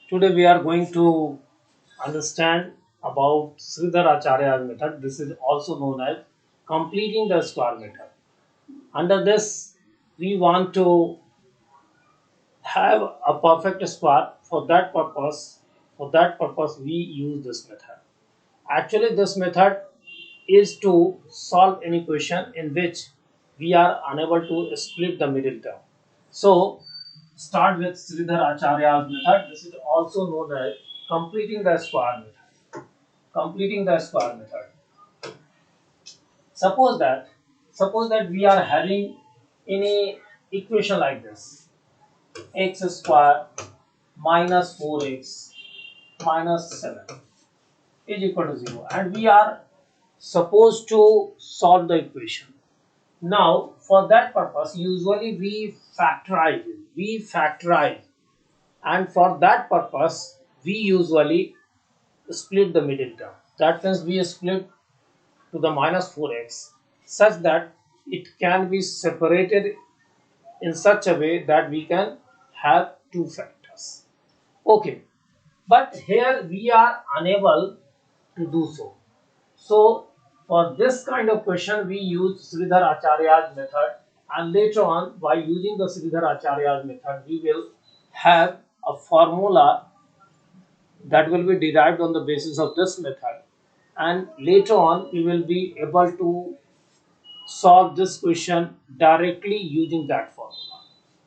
Today we are going to understand about Sridhar Acharya's method. This is also known as completing the square method. Under this, we want to have a perfect square. For that purpose, we use this method. Actually, this method is to solve any equation in which we are unable to split the middle term. So, start with Sridhar Acharya's method. This is also known as completing the square method. Completing the square method. Suppose that suppose that we are having any equation like this: x square minus 4x minus 7 is equal to 0, and we are supposed to solve the equation. Now, for that purpose, usually we factorize, and for that purpose, we usually split the middle term. That means we split to the minus 4x such that it can be separated in such a way that we can have two factors. Okay, but here we are unable to do so. So, for this kind of question, we use Sridhar Acharya's method, and later on, by using the Sridhar Acharya's method, we will have a formula that will be derived on the basis of this method, and later on, we will be able to solve this question directly using that formula.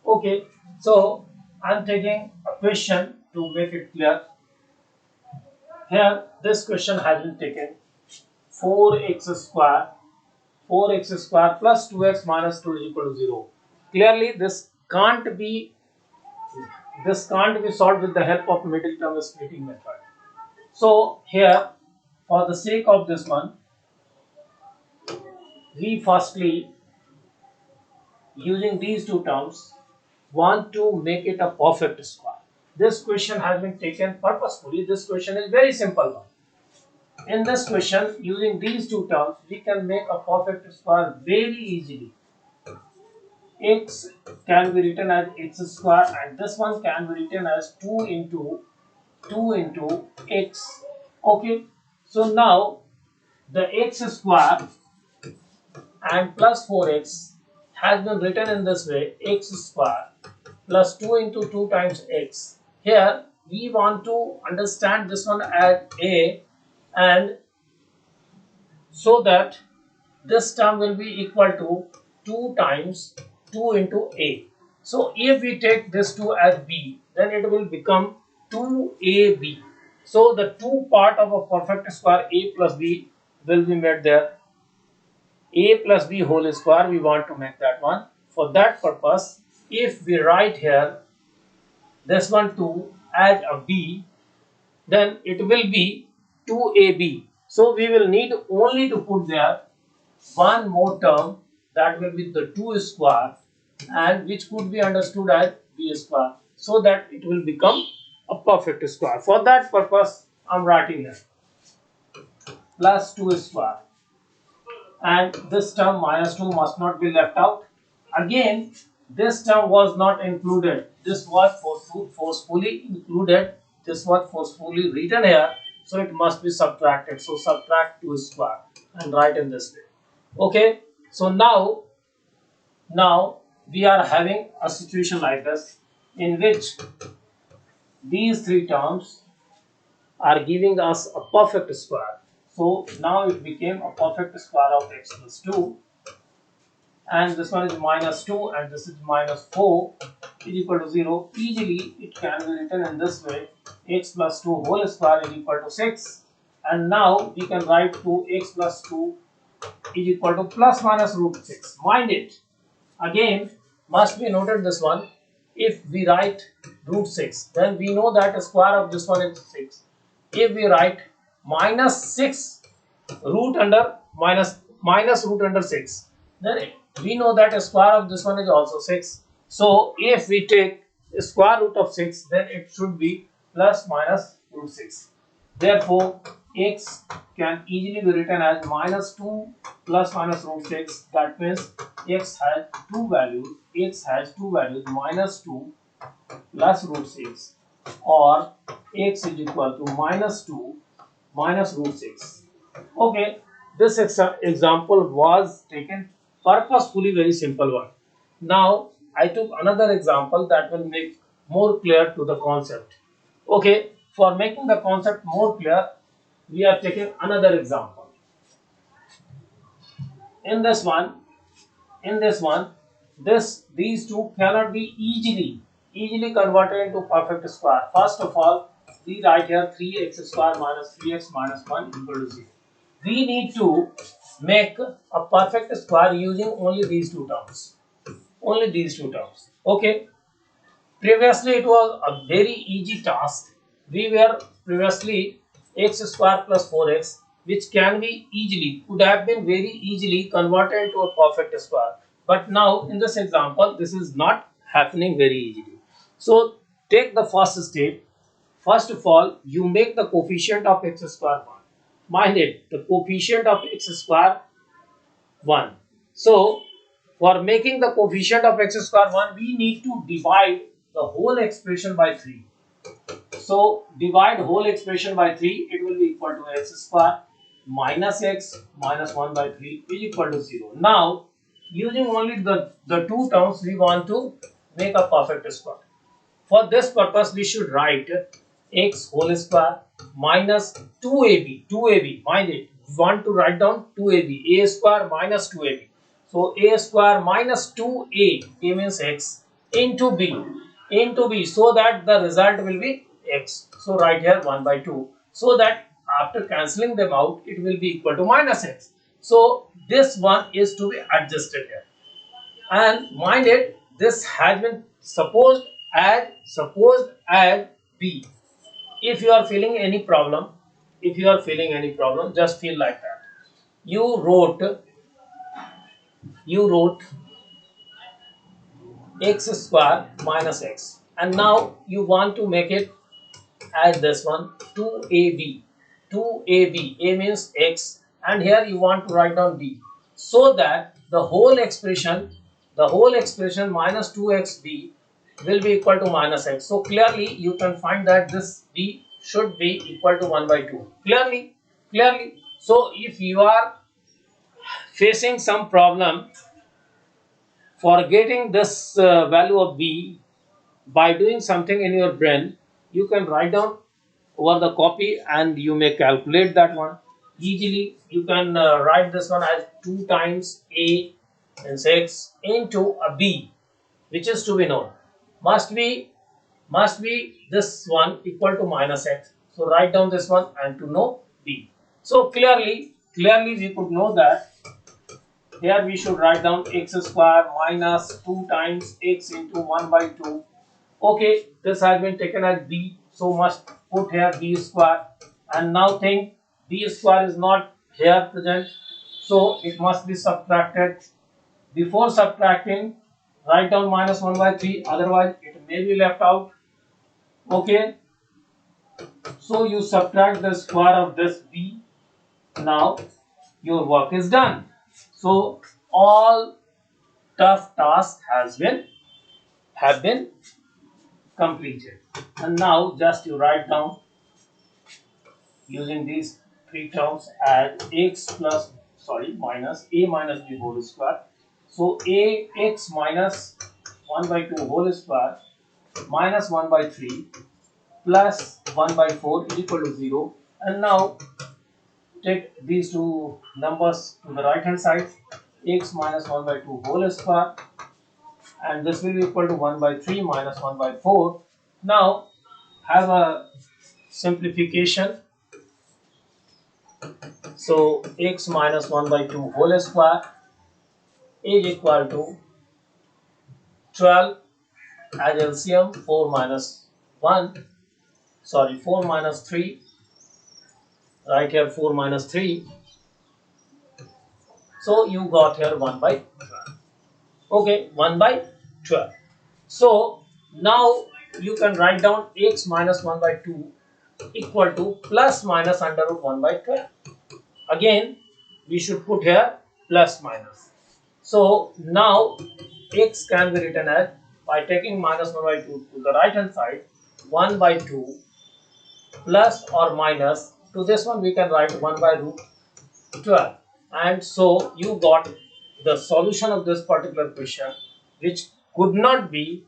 Okay, so I'm taking a question to make it clear. Here, this question has been taken: 4x square 4x square plus 2x minus 2 is equal to 0. Clearly, this can't be solved with the help of middle term splitting method. So here, for the sake of this one, we firstly, using these two terms, want to make it a perfect square. This question has been taken purposefully. This question is very simple one. In this question, using these two terms, we can make a perfect square very easily. X can be written as x square, and this one can be written as 2 into x. Okay, so now the x square and plus 4x has been written in this way: x square plus 2 into 2 times x. Here we want to understand this one as a, and so that this term will be equal to 2 times 2 into a. So if we take this 2 as b, then it will become 2ab. So the two part of a perfect square a plus b will be made there. A plus b whole square, we want to make that one. For that purpose, if we write here this one 2 as a b, then it will be 2ab. So we will need only to put there one more term, that will be the 2 square, and which could be understood as b square, so that it will become a perfect square. For that purpose, I am writing here plus 2 square, and this term minus 2 must not be left out. Again, this term was not included. This was forcefully included. This was forcefully written here, so it must be subtracted. So subtract 2 square and write in this way. Okay, so now we are having a situation like this, in which these three terms are giving us a perfect square. So now it became a perfect square of x plus 2, and this one is minus 2 and this is minus 4 is equal to 0. Easily it can be written in this way: x plus 2 whole square is equal to 6, and now we can write 2x plus 2 is equal to plus minus root 6. Mind it, again must be noted this one: if we write root 6, then we know that the square of this one is 6. If we write minus 6 root under minus root under 6, then we know that the square of this one is also 6. So if we take the square root of 6, then it should be plus minus root 6. Therefore, x can easily be written as minus 2 plus minus root 6. That means x has two values. X has two values: minus 2 plus root 6 or x is equal to minus 2 minus root 6. Okay, this example was taken purposefully, very simple one. Now I took another example that will make more clear to the concept. Okay, for making the concept more clear, we are taking another example. In this one, these two cannot be easily converted into perfect square. First of all, we write here 3x square minus 3x minus 1 equal to 0. We need to make a perfect square using only these two terms. Only these two terms. Okay. Previously, it was a very easy task. We were previously x square plus 4x, which could have been very easily converted into a perfect square. But now, in this example, this is not happening very easily. So, take the first step. First of all, you make the coefficient of x square 1. Mind it, the coefficient of x square 1. So, for making the coefficient of x square 1, we need to divide the whole expression by 3. So, divide whole expression by 3, it will be equal to x square minus x minus 1 by 3 is equal to 0. Now, using only the two terms, we want to make a perfect square. For this purpose, we should write x whole square minus 2ab, mind it, we want to write down 2ab, a square minus 2ab. So, a square minus 2a, a means x, into b, so that the result will be x. So, write here 1 by 2, so that after cancelling them out, it will be equal to minus x. So, this one is to be adjusted here. And mind it, this has been supposed as b. If you are feeling any problem, just feel like that. You wrote x square minus x, and now you want to make it as this one 2ab. 2ab, a means x, and here you want to write down b, so that the whole expression minus 2xb will be equal to minus x. So clearly you can find that this b should be equal to 1 by 2. Clearly. So if you are facing some problem for getting this value of b by doing something in your brain, you can write down over the copy and you may calculate that one easily. You can write this one as 2 times a and 6 into a b, which is to be known, must be this one equal to minus x. So write down this one and to know b. So clearly we could know that here we should write down x square minus 2 times x into 1 by 2. Okay, this has been taken as b, so must put here b square. And now think, b square is not here present, so it must be subtracted. Before subtracting, write down minus 1 by 3, otherwise it may be left out. Okay, so you subtract the square of this b. Now your work is done. So all tough tasks have been completed. And now just you write down using these three terms as minus a minus b whole square. So a x minus 1 by 2 whole square minus 1 by 3 plus 1 by 4 is equal to 0. And now take these two numbers to the right hand side, x minus 1 by 2 whole square, and this will be equal to 1 by 3 minus 1 by 4. Now have a simplification. So x minus 1 by 2 whole square is equal to 12 as LCM 4 minus 3, right here 4 minus 3. So you got here 1 by 12. Okay, 1 by 12. So now you can write down x minus 1 by 2 equal to plus minus under root 1 by 12. Again, we should put here plus minus. So now x can be written as, by taking minus 1 by 2 to the right hand side, 1 by 2 plus or minus, to this one we can write 1 by root 12. And so you got the solution of this particular question, which could not be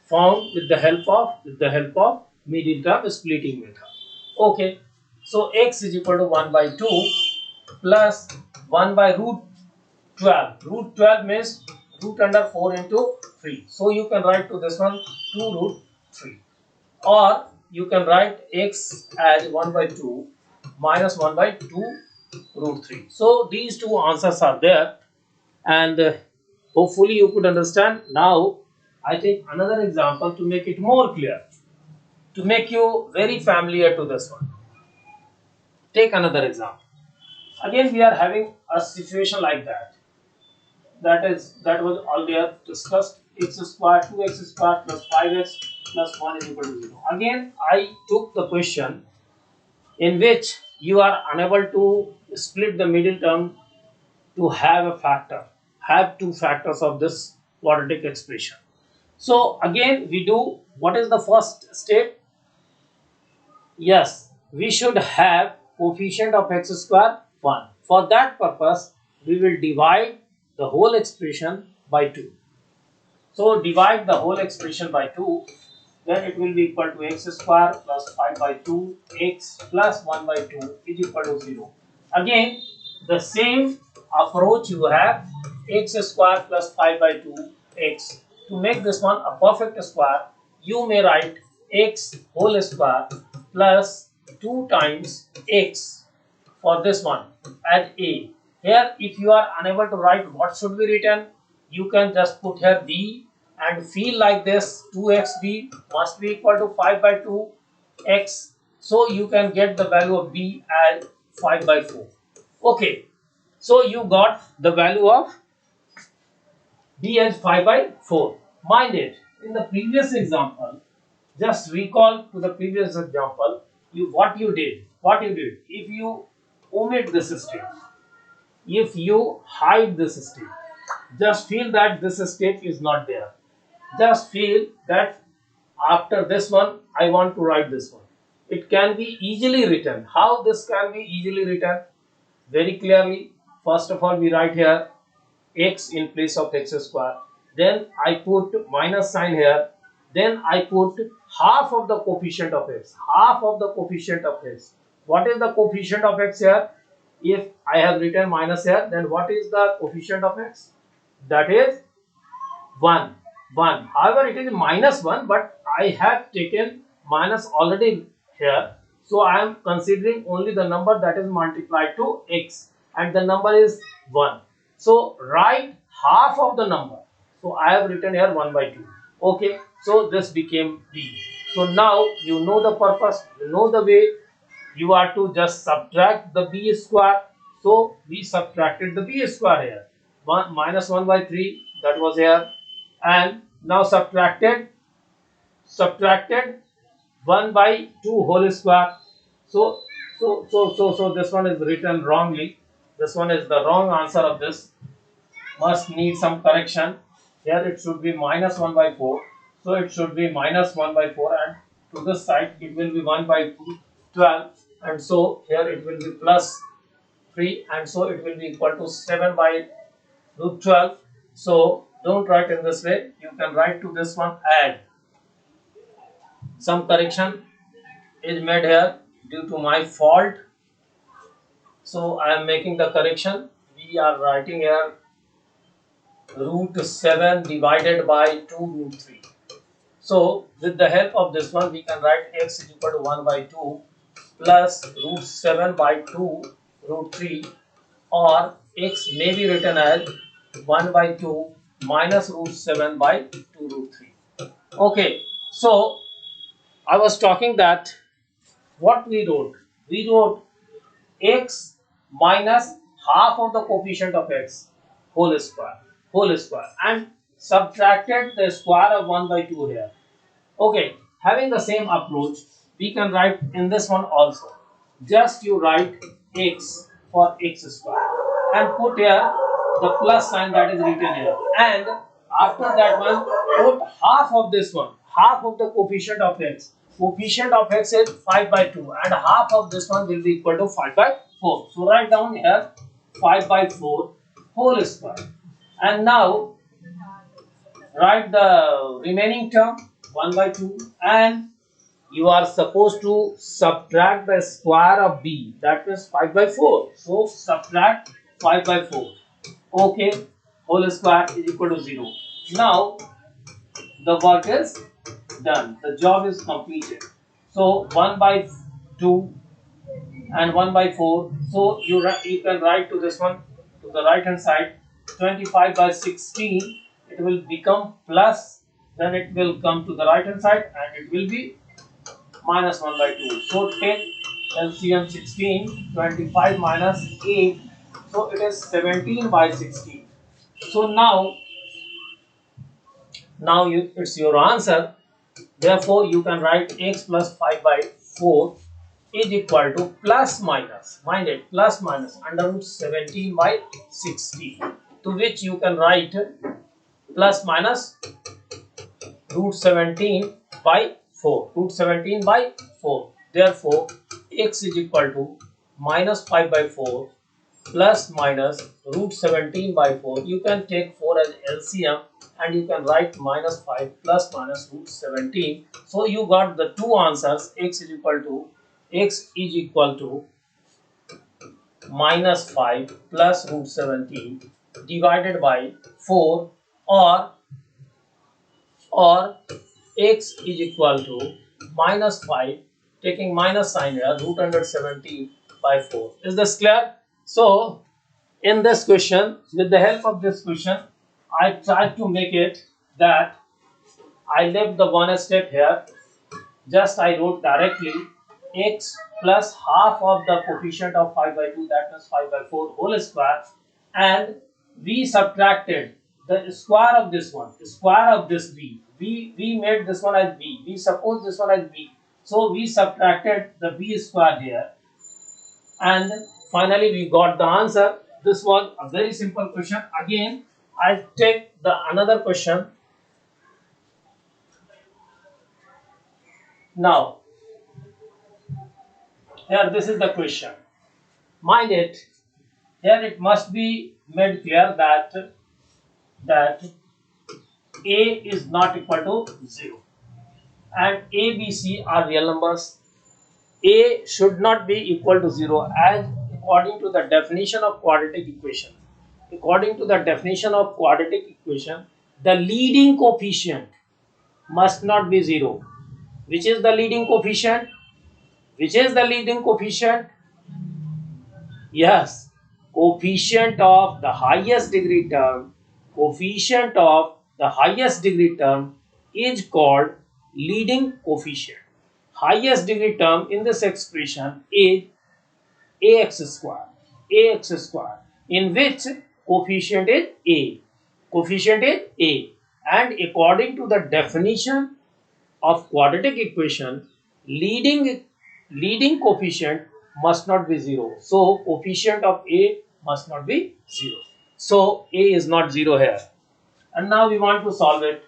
found with the help of middle term splitting method. Okay, so x is equal to 1 by 2 plus 1 by root 12. Root 12 means root under 4 into 3. So you can write to this one 2 root 3. Or you can write x as 1 by 2 minus 1 by 2 root 3. So these two answers are there, and hopefully you could understand. Now I take another example to make it more clear, to make you very familiar to this one. Take another example. Again we are having a situation like that. That was earlier discussed. X square 2x square plus 5x plus 1 is equal to 0. Again I took the question in which you are unable to split the middle term to have a factor, have two factors of this quadratic expression. So again we do, what is the first step? Yes, we should have coefficient of x square 1. For that purpose we will divide the whole expression by 2. So divide the whole expression by 2, then it will be equal to x square plus 5 by 2 x plus 1 by 2 is equal to 0. Again the same approach you have, x square plus 5 by 2 x. To make this one a perfect square, you may write x whole square plus 2 times x for this one as a. Here if you are unable to write what should be written, you can just put here b and feel like this 2xb must be equal to 5 by 2 x. So you can get the value of b as 5 by 4. Okay, so you got the value of b as 5 by 4. Mind it, in the previous example, just recall to the previous example, what you did. If you omit this step, if you hide this step, just feel that this step is not there. Just feel that after this one, I want to write this one. It can be easily written. How this can be easily written? Very clearly. First of all, we write here x in place of x square. Then I put minus sign here. Then I put half of the coefficient of x. Half of the coefficient of x. What is the coefficient of x here? If I have written minus here, then what is the coefficient of x? That is 1. However, it is minus 1, but I have taken minus already here. So I am considering only the number that is multiplied to x, and the number is 1. So write half of the number. So I have written here 1 by 2. Okay, so this became b. So now you know the purpose, you know the way. You are to just subtract the b square. So we subtracted the b square here. 1 minus 1 by 3, that was here, and now subtracted 1 by 2 whole square. So this one is written wrongly. This one is the wrong answer of this. Must need some correction. Here it should be minus 1 by 4. So it should be minus 1 by 4, and to this side it will be 1 by 12, and so here it will be plus 3, and so it will be equal to 7 by root 12. So don't write in this way. You can write to this one add. Some correction is made here due to my fault. So I am making the correction. We are writing here root 7 divided by 2 root 3. So with the help of this one, we can write x is equal to 1 by 2 plus root 7 by 2 root 3, or x may be written as 1 by 2 minus root 7 by 2 root 3. Okay, so I was talking that what we wrote x minus half of the coefficient of x whole square, and subtracted the square of 1 by 2 here. Okay, having the same approach, we can write in this one also. Just you write x for x square and put here the plus sign that is written here, and after that one put half of this one, half of the coefficient of x. coefficient of x is 5 by 2 and half of this one will be equal to 5 by 4. So write down here 5 by 4 whole square. And now write the remaining term 1 by 2 and you are supposed to subtract the square of b, that is 5 by 4. So subtract 5 by 4. Okay, whole square is equal to 0. Now the work is done. The job is completed. So 1 by 2 and 1 by 4. So you can write to this one to the right hand side 25 by 16. It will become plus, then it will come to the right hand side and it will be minus 1 by 2. So take LCM 16, 25 minus 8. So it is 17 by 16. So now it's your answer. Therefore, you can write x plus 5 by 4 is equal to plus minus, mind it, plus minus under root 17 by 16. To which you can write plus minus root 17 by 4. Root 17 by 4. Therefore, x is equal to minus 5 by 4 plus minus root 17 by 4. You can take 4 as LCM and you can write minus 5 plus minus root 17. So you got the two answers. X is equal to minus 5 plus root 17 divided by 4 or x is equal to minus 5 taking minus sign here root under 17 by 4. Is this clear? So in this question, with the help of this question, I tried to make it that I left the one step here. Just I wrote directly x plus half of the coefficient of 5 by 2, that means 5 by 4 whole square, and we subtracted the square of this one, the square of this b. We made this one as b. We suppose this one as b. So we subtracted the b square here, and finally we got the answer. This was a very simple question. Again, I take the another question. Now, here this is the question. Mind it, here it must be made clear that a is not equal to 0 and a, b, c are real numbers. A should not be equal to 0 as according to the definition of quadratic equation. According to the definition of quadratic equation, the leading coefficient must not be 0. Which is the leading coefficient? Which is the leading coefficient? Yes, coefficient of the highest degree term. Coefficient of the highest degree term is called leading coefficient. Highest degree term in this expression is ax square. Ax square, in which coefficient is a. Coefficient is a, and according to the definition of quadratic equation, leading coefficient must not be 0. So coefficient of a must not be 0. So a is not 0 here. And now we want to solve it.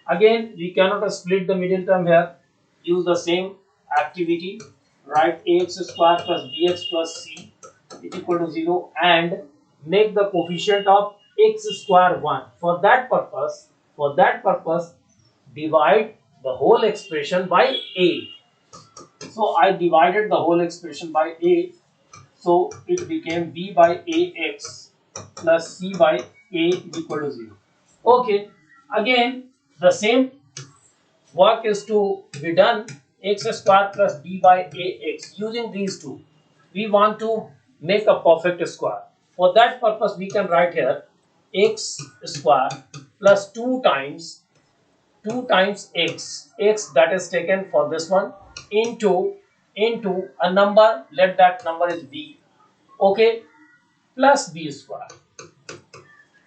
Again, we cannot split the middle term here. Use the same activity. Write ax square plus bx plus c is equal to 0 and make the coefficient of x square 1. For that purpose, divide the whole expression by a. So I divided the whole expression by a. So it became b by ax plus c by a is equal to 0. Okay. Again, the same work is to be done. X square plus b by ax. Using these two, we want to make a perfect square. For that purpose, we can write here x square plus 2 times x that is taken for this one into a number, let that number is b, okay, plus b square.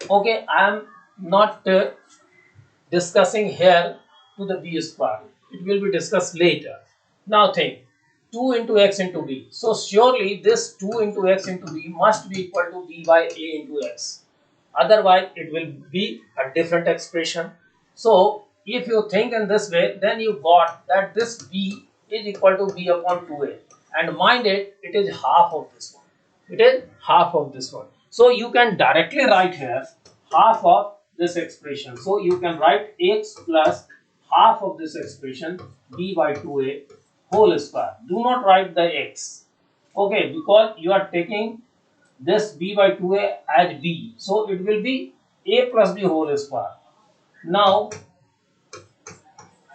Okay, I am not discussing here to the b square, it will be discussed later. Now think 2 into x into b, so surely this 2 into x into b must be equal to b by a into x, otherwise it will be a different expression. So if you think in this way, then you got that this b is equal to b upon 2a, and mind it, it is half of this one. It is half of this one. So you can directly write here half of this expression. So you can write x plus half of this expression b by 2a whole square. Do not write the x, okay, because you are taking this b by 2a as b. So it will be a plus b whole square. Now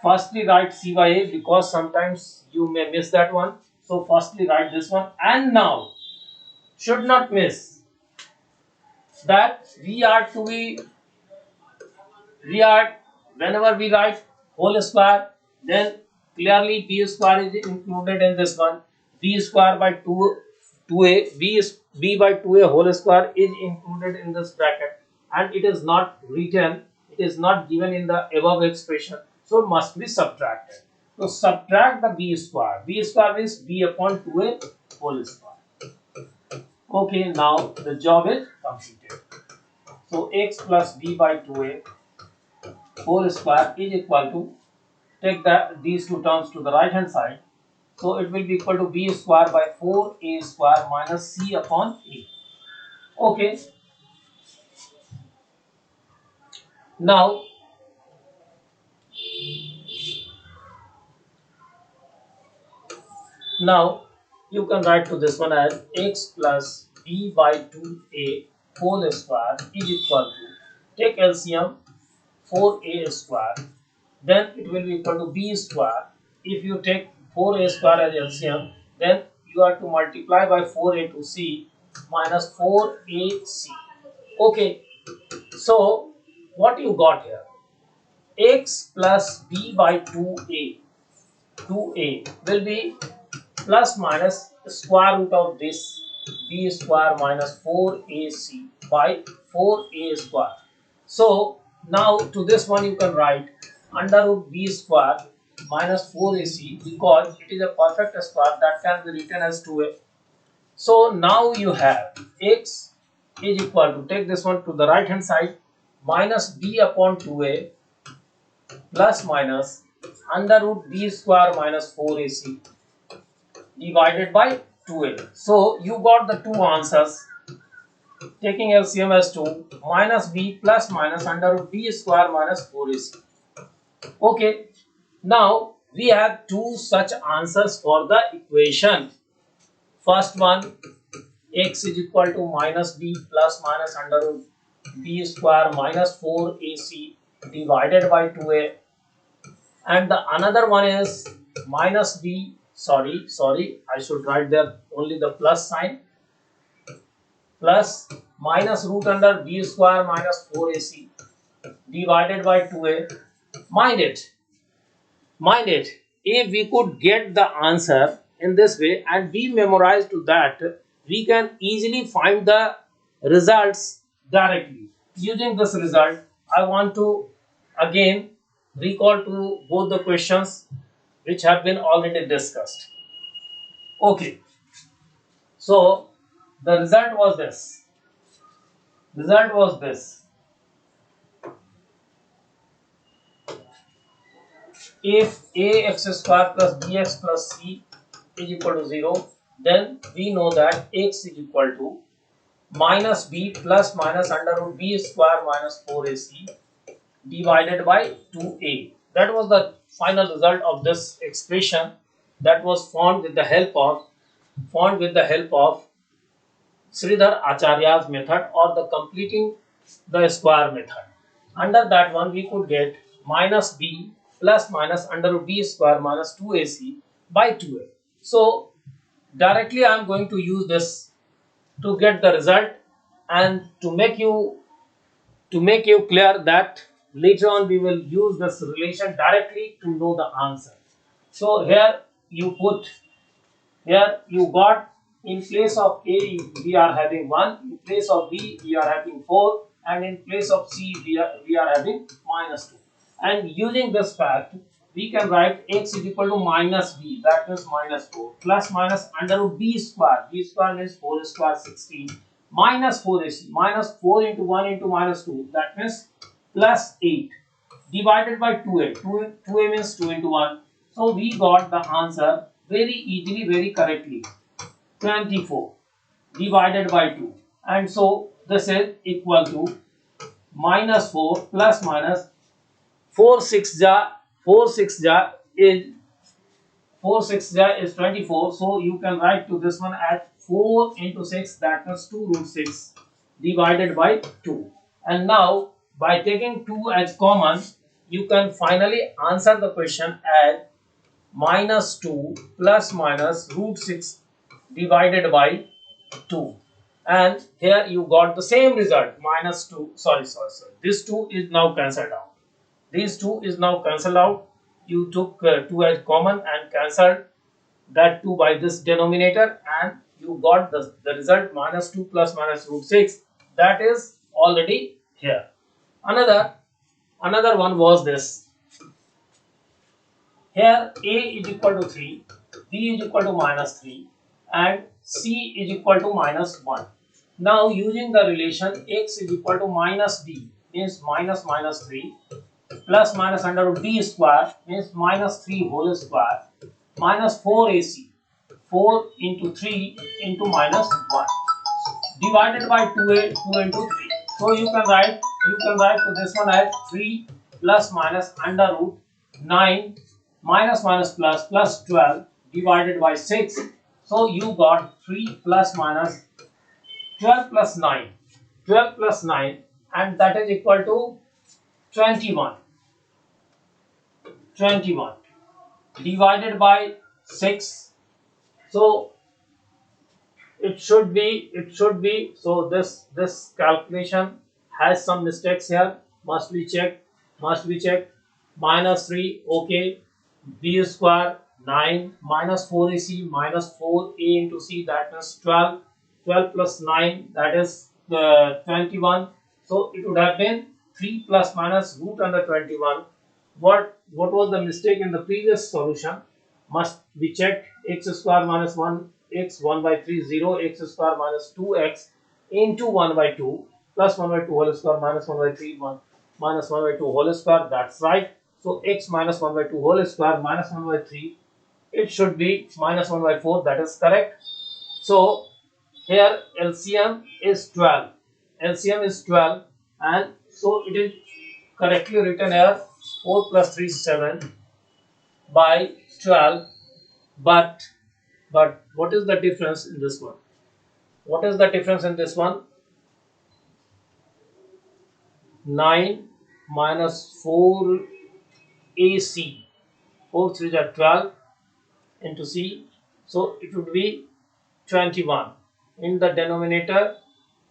firstly write c by a, because sometimes you may miss that one. So firstly write this one, and now should not miss that we are whenever we write whole square, then clearly b square is included in this one. B square by 2a, b by 2a whole square is included in this bracket, and it is not written, it is not given in the above expression, so must be subtracted. So subtract the b square. B square is b upon 2a whole square. Okay, now the job is completed. So x plus b by 2a whole square is equal to, take these two terms to the right hand side. So it will be equal to b square by 4a square minus c upon a. Okay. Now you can write to this one as x plus b by 2a whole square is equal to, take LCM, 4a square, then it will be equal to b square. If you take 4a square as LCM, then you have to multiply by 4a to c minus 4ac. Okay, so what you got here, x plus b by 2a will be plus minus square root of this b square minus 4ac by 4a square. So now to this one you can write under root b square minus 4ac, because it is a perfect square that can be written as 2a. So now you have x is equal to, take this one to the right hand side, minus b upon 2a plus minus under root b square minus 4ac divided by 2a. So you got the two answers, taking LCM as 2, minus b plus minus under root b square minus 4ac. Okay, now we have two such answers for the equation. First one, x is equal to minus b plus minus under root b square minus 4ac divided by 2a, and the another one is minus b, sorry, I should write there only the plus sign, plus minus root under b square minus 4ac divided by 2a. Mind it, if we could get the answer in this way and we memorize to that, we can easily find the results directly. Using this result, I want to again recall to both the questions which have been already discussed. Okay, so the result was this. If ax square plus bx plus c is equal to 0, then we know that x is equal to minus b plus minus under root b square minus 4ac divided by 2a. That was the final result of this expression that was found with the help of Sridhar Acharya's method, or the completing the square method. Under that one we could get minus b plus minus under root b square minus 2ac by 2a. So directly I am going to use this to get the result, and to make you clear that later on we will use this relation directly to know the answer. So here you got, in place of a we are having 1, in place of b we are having 4, and in place of c we are having minus 2. And using this fact, we can write x is equal to minus b, that means minus 4, plus minus under root b square means 4 square 16, minus 4ac, minus 4 into 1 into minus 2, that means plus 8, divided by 2a. 2a means 2 into 1, So we got the answer very easily, very correctly. 24 divided by 2. And so this is equal to minus 4 plus minus 4 6 ja 4 6 ja is 4 6 ja is 24. So you can write to this one as 4 into 6, that means 2 root 6 divided by 2. And now by taking 2 as common, you can finally answer the question as minus 2 plus minus root 6 divided by 2. And here you got the same result, minus 2, sorry, this 2 is now cancelled out. These 2 is now cancelled out. You took 2 as common and cancelled that 2 by this denominator, and you got the result minus 2 plus minus root 6. That is already here. Another one was this. Here a is equal to 3, b is equal to minus 3, and c is equal to minus 1. Now using the relation x is equal to minus b means minus minus 3 plus minus under root b square means minus 3 whole square minus 4ac, 4 into 3 into minus 1 divided by 2a, 2 into 3. So you can write to this one as 3 plus minus under root 9 minus minus plus plus 12 divided by 6. So you got 3 plus minus 12 plus 9, 12 plus 9, and that is equal to 21. 21 divided by 6. So it should be so this calculation has some mistakes here, must be checked. Minus 3, okay, b square 9 minus 4ac minus 4a into c, that means 12, 12 plus 9, that is 21. So it would have been 3 plus minus root under 21. What was the mistake in the previous solution? Must be checked. X square minus 1 x 1 by 3 0, x square minus 2x into 1 by 2 plus 1 by 2 whole square minus 1 by 3 1 minus 1 by 2 whole square. That's right. So x minus 1 by 2 whole square minus 1 by 3, it should be minus 1 by 4. That is correct. So here LCM is 12. LCM is 12, and so it is correctly written here 4 plus 3 7 by 12. But what is the difference in this one? What is the difference in this one? 9 minus 4 AC, 4 3 are 12 into C, so it would be 21. In the denominator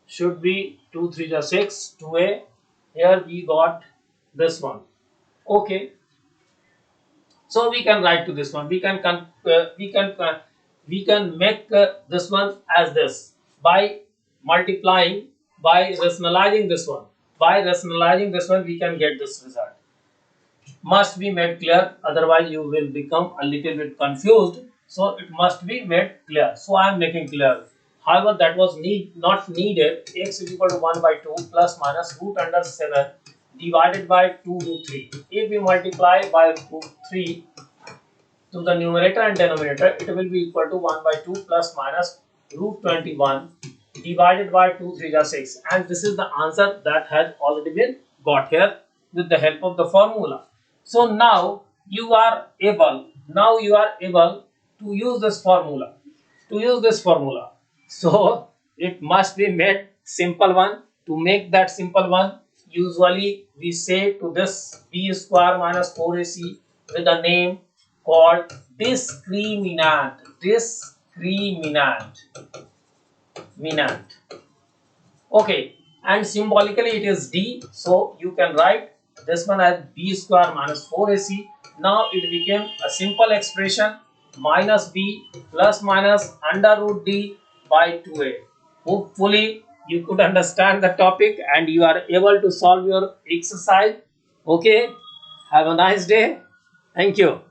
should be 2 3 are 6, 2a. Here we got this one. Okay, so we can write to this one. We can make this one as this by multiplying, by rationalizing this one. By rationalizing this one, we can get this result. Must be made clear, otherwise you will become a little bit confused. So it must be made clear. So I am making clear. However, that was not needed. X is equal to 1 by 2 plus minus root under 7 divided by 2 root 3. If we multiply by root 3 to the numerator and denominator, it will be equal to 1 by 2 plus minus root 21 divided by 2 3 are 6. And this is the answer that has already been got here with the help of the formula. So now you are able to use this formula. So it must be made simple one. To make that simple one, usually we say to this b square minus 4ac with a name called discriminant. Okay, and symbolically it is d, so you can write this one as b square minus 4ac. Now it became a simple expression, minus b plus minus under root d by 2a. Hopefully you could understand the topic and you are able to solve your exercise. Okay, have a nice day. Thank you.